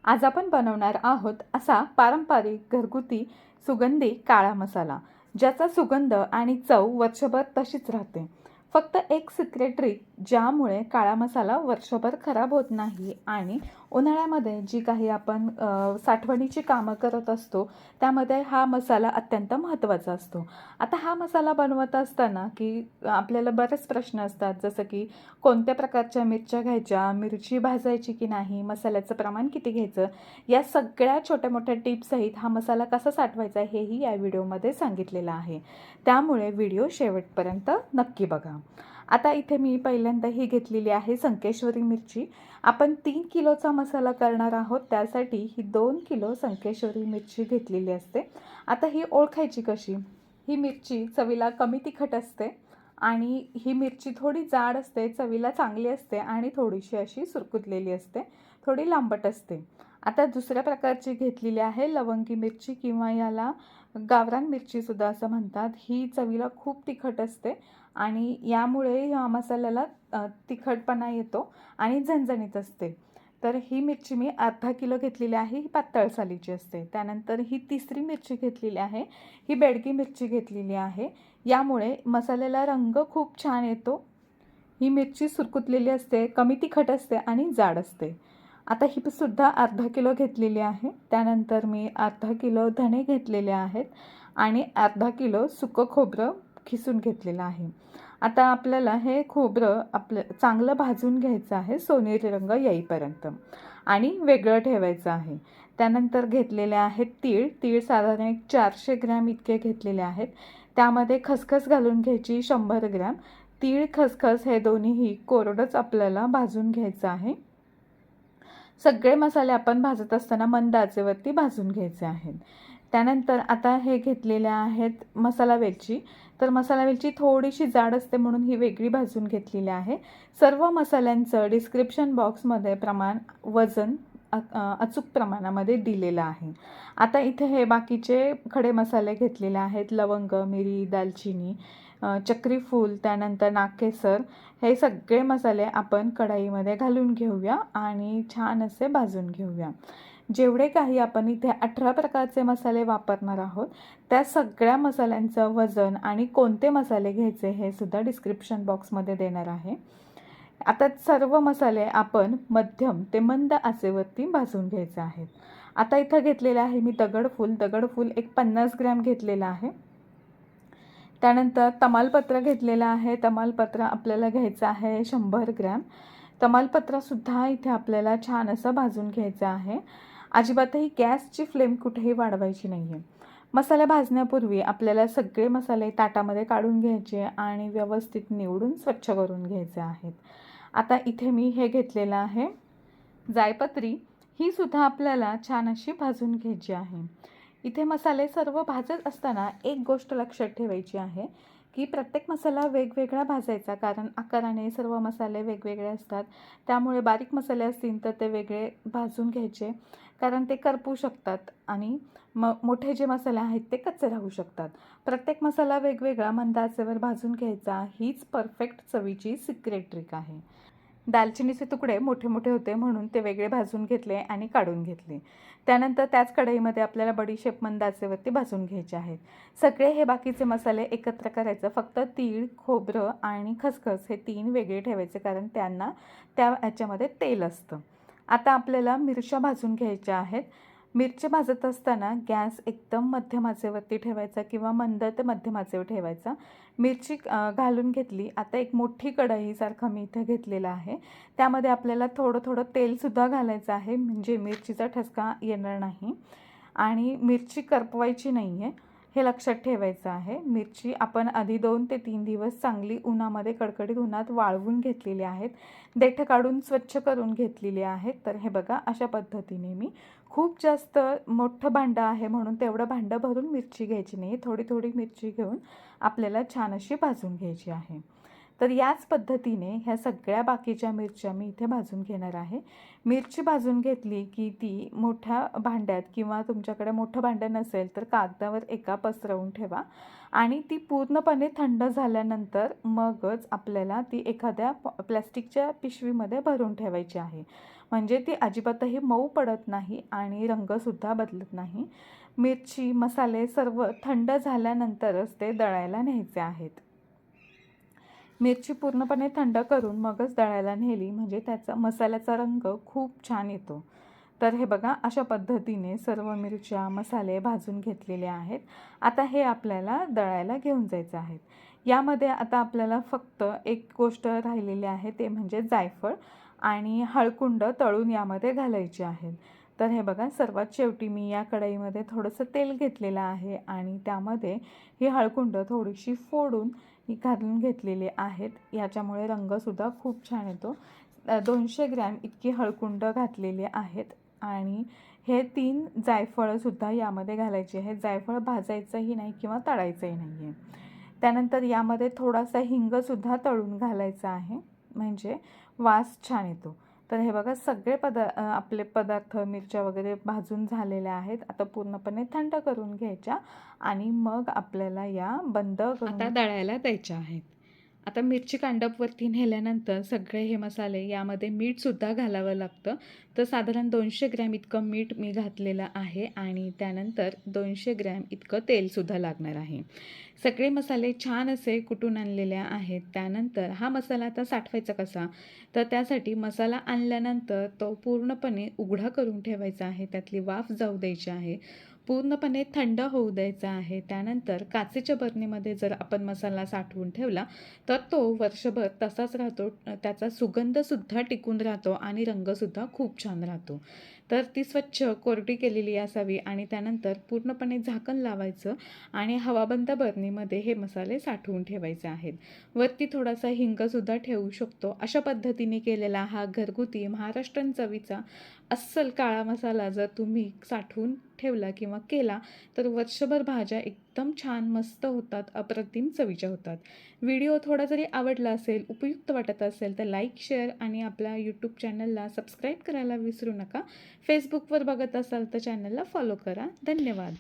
आज आपण बनवणार आहोत असा पारंपरिक घरगुती सुगंधी काळा मसाला, ज्याचा सुगंध आणि चव वर्षभर तशीच राहते. फक्त एक सिक्रेट ट्रिक ज्यामुळे काळा मसाला वर्षभर खराब होत नाही आणि उन्हाळ्यामध्ये जी काही आपण साठवणीची कामं करत असतो त्यामध्ये हा मसाला अत्यंत महत्त्वाचा असतो. आता हा मसाला बनवत असताना की आपल्याला बरेच प्रश्न असतात, जसं की कोणत्या प्रकारच्या मिरच्या घ्यायच्या, मिरची भाजायची की नाही, मसाल्याचं प्रमाण किती घ्यायचं, या सगळ्या छोट्या मोठ्या टिप्ससहित हा मसाला कसा साठवायचा हेही या व्हिडिओमध्ये सांगितलेलं आहे. त्यामुळे व्हिडिओ शेवटपर्यंत नक्की बघा. आता इथे मी पहिल्यांदा ही घेतलेली आहे संकेश्वरी मिरची. आपण 3 किलोचा मसाला करणार आहोत, त्यासाठी ही 2 किलो संकेश्वरी मिरची घेतलेली असते. आता ही ओळखायची कशी? ही मिरची चवीला कमी तिखट असते आणि ही मिरची थोडी जाड असते, चवीला चांगली असते आणि थोडीशी अशी सुरकुतलेली असते, थोडी लांबट असते. आता दुसऱ्या प्रकारची घेतलेली आहे लवंगी मिरची किंवा याला गावरान मिरचीसुद्धा असं म्हणतात. ही चवीला खूप तिखट असते आणि यामुळे या मसाल्याला तिखटपणा येतो आणि झणझणीत असते. तर ही मिरची मी अर्धा किलो घेतलेली आहे, ही पातळ सालीची असते. त्यानंतर ही तिसरी मिरची घेतलेली आहे, ही बेडगी मिरची घेतलेली आहे. यामुळे मसाल्याला रंग खूप छान येतो. ही मिरची सुरकुतलेली असते, कमी तिखट असते आणि जाड असते. आता ही सुद्धा अर्धा किलो घेतलेली आहे. त्यानंतर मी अर्धा किलो धणे घेतलेले आहेत आणि अर्धा किलो सुकं खोबरं खिसून घेतलेलं आहे. आता आपल्याला हे खोबरं चांगलं भाजून घ्यायचं आहे सोनेरी रंग येईपर्यंत आणि वेगळं ठेवायचं आहे. त्यानंतर घेतलेले आहेत तीळ साधारण एक 400 ग्रॅम इतके घेतलेले आहेत. त्यामध्ये खसखस घालून घ्यायची 100 ग्रॅम. तीळ खसखस हे दोन्हीही कोरडंच आपल्याला भाजून घ्यायचं आहे. सगळे मसाले आपण भाजत असताना मंद आचेवरती भाजून घ्यायचे आहेत. त्यानंतर आता हे घेतलेले आहेत मसाला वेलची. तर मसाला वेलची थोडीशी जाड असते म्हणून ही वेगळी भाजून घेतलेली आहे. सर्व मसाल्यांचं डिस्क्रिप्शन बॉक्समध्ये प्रमाण, वजन अचूक प्रमाणामध्ये दिलेलं आहे. आता इथे हे बाकीचे खडे मसाले घेतलेले आहेत. लवंग, मिरी, दालचिनी, चक्रीफूल, त्यानंतर नागकेसर, हे सगळे मसाले आपण कढईमध्ये घालून घेऊया आणि छान असे भाजून घेऊया. जेवढे काही आपण इथे 18 प्रकारचे मसाले वापरणार आहोत, त्या सगळ्या मसाल्यांचं वजन आणि कोणते मसाले घ्यायचे हे सुद्धा डिस्क्रिप्शन बॉक्समध्ये देणार आहे. आता सर्व मसाले आपण मध्यम ते मंद आचेवरती भाजून घ्यायचे आहेत. आता इथं घेतलेलं आहे मी दगडफूल एक 50 ग्रॅम घेतलेलं आहे. त्यानंतर तमालपत्र घेतलेलं आहे. तमालपत्र आपल्याला घ्यायचं आहे 100 ग्रॅम. तमालपत्रसुद्धा इथे आपल्याला छान असं भाजून घ्यायचं आहे. अजिबातही गॅसची फ्लेम कुठेही वाढवायची नाही आहे. मसाले भाजण्यापूर्वी आपल्याला सगळे मसाले ताटामध्ये काढून घ्यायचे आणि व्यवस्थित निवडून स्वच्छ करून घ्यायचे आहेत. आता इथे मी हे घेतलेलं आहे जायपत्री. ही सुद्धा आपल्याला छान अशी भाजून घ्यायची आहे. इथे मसाले सर्व भाजत असताना एक गोष्ट लक्षात ठेवायची आहे की प्रत्येक मसाला वेगवेगळा भाजायचा, कारण आकाराने सर्व मसाले वेगवेगळे असतात. त्यामुळे बारीक मसाले असतील तर ते वेगळे भाजून घ्यायचे, कारण ते करपू शकतात आणि मोठे जे मसाले आहेत ते कच्चे राहू शकतात. प्रत्येक मसाला वेगवेगळा मंद आचेवर भाजून घ्यायचा. हीच परफेक्ट चवीची सिक्रेट ट्रिक आहे. दालचिनीचे तुकडे मोठे मोठे होते म्हणून ते वेगळे भाजून घेतले आणि काढून घेतले. त्यानंतर त्याच कढईमध्ये आपल्याला बडीशेप मंद आचेवरती भाजून घ्यायचे आहेत. सगळे हे बाकीचे मसाले एकत्र करायचं. फक्त तीळ, खोबरं आणि खसखस हे 3 वेगळे ठेवायचे, कारण त्यांना ह्याच्यामध्ये तेल असतं. आता आपल्याला मिरच्या भाजून घ्यायच्या आहेत. मिरची भाजत असताना गॅस एकदम मध्यम आचेवरती ठेवायचा किंवा मंद ते मध्यम आचेवर ठेवायचा. मिरची घालून घेतली. आता एक मोठी कढईसारखं मी इथे घेतलेलं आहे. त्यामध्ये आपल्याला थोडं थोडं तेलसुद्धा घालायचं आहे, म्हणजे मिरचीचा ठसका येणार नाही आणि मिरची करपवायची नाही आहे, हे लक्षात ठेवायचं आहे. मिरची आपण आधी 2 ते 3 दिवस चांगली उन्हामध्ये, कडकडीत उन्हात वाळवून घेतलेली आहेत. देठं काढून स्वच्छ करून घेतलेली आहेत. तर हे बघा, अशा पद्धतीने मी खूप जास्त मोठं भांडं आहे म्हणून तेवढं भांडं भरून मिरची घ्यायची नाही, थोडी थोडी मिरची घेऊन आपल्याला छान अशी भाजून घ्यायची आहे. तर याच पद्धतीने ह्या सगळ्या बाकीच्या मिरच्या मी इथे भाजून घेणार आहे. मिरची भाजून घेतली की ती मोठ्या भांड्यात, किंवा तुमच्याकडे मोठं भांडं नसेल तर कागदावर एका पसरवून ठेवा आणि ती पूर्णपणे थंड झाल्यानंतर मगच आपल्याला ती एखाद्या प्लॅस्टिकच्या पिशवीमध्ये भरून ठेवायची आहे. म्हणजे ती अजिबातही मऊ पडत नाही आणि रंगसुद्धा बदलत नाही. मिरची, मसाले सर्व थंड झाल्यानंतरच ते दळायला न्यायचे आहेत. मिरची पूर्णपणे थंड करून मगच दळायला नेली म्हणजे त्याचा मसाल्याचा रंग खूप छान येतो. तर हे बघा, अशा पद्धतीने सर्व मिरच्या, मसाले भाजून घेतलेले आहेत. आता हे आपल्याला दळायला घेऊन जायचं आहे. यामध्ये आता आपल्याला फक्त एक गोष्ट राहिलेली आहे, ते म्हणजे जायफळ आणि हळकुंड तळून यामध्ये घालायची आहेत. तर हे बघा, सर्वात शेवटी मी या कढईमध्ये थोडंसं तेल घेतलेलं आहे आणि त्यामध्ये ही हळकुंड थोडीशी फोडून घालून घेतलेली आहेत. याच्यामुळे रंगसुद्धा खूप छान येतो. 200 ग्रॅम इतकी हळकुंड घातलेली आहेत आणि हे 3 जायफळसुद्धा यामध्ये घालायचे आहेत. जायफळ भाजायचंही नाही किंवा तळायचंही नाही आहे. त्यानंतर यामध्ये थोडासा हिंगसुद्धा तळून घालायचा आहे, म्हणजे वास छान येतो. तर हे बघा, सगळे आपले पदार्थ, मिरच्या वगैरे भाजून झालेल्या आहेत. आता पूर्णपणे थंड करून घ्यायच्या आणि मग आपल्याला या बंद करून आता दळायला द्यायच्या आहेत. आता मिरची कांडपवरती नेल्यानंतर सगळे हे मसाले यामध्ये मीठसुद्धा घालावं लागतं. तर साधारण 200 ग्रॅम इतकं मीठ मी घातलेलं आहे आणि त्यानंतर 200 ग्रॅम इतकं तेलसुद्धा लागणार आहे. सगळे मसाले छान असे कुटून आणलेले आहेत. त्यानंतर हा मसाला आता साठवायचा कसा? तर त्यासाठी मसाला आणल्यानंतर तो पूर्णपणे उघडा करून ठेवायचा आहे. त्यातली वाफ जाऊ द्यायची आहे. पूर्णपणे थंड होऊ द्यायचा आहे. त्यानंतर काचेच्या बरणीमध्ये जर आपण मसाला साठवून ठेवला तर तो वर्षभर तसाच राहतो. त्याचा सुगंधसुद्धा टिकून राहतो आणि रंगसुद्धा खूप छान राहतो. तर ती स्वच्छ कोरडी केलेली असावी आणि त्यानंतर पूर्णपणे झाकण लावायचं आणि हवाबंद बरणीमध्ये हे मसाले साठवून ठेवायचे आहेत. वरती थोडासा हिंगसुद्धा ठेवू शकतो. अशा पद्धतीने केलेला हा घरगुती महाराष्ट्रीयन चवीचा अस्सल काळा मसाला जर तुम्ही साठवून ठेवला किंवा केला तर वर्षभर भाज्या एकदम छान मस्त होतात, अप्रतिम चवीच्या होतात. व्हिडिओ थोडा जरी आवडला असेल, उपयुक्त वाटत असेल तर लाईक, शेअर आणि आपल्या यूट्यूब चॅनलला सबस्क्राईब करायला विसरू नका. फेसबुकवर बघत असाल तर चॅनलला फॉलो करा. धन्यवाद.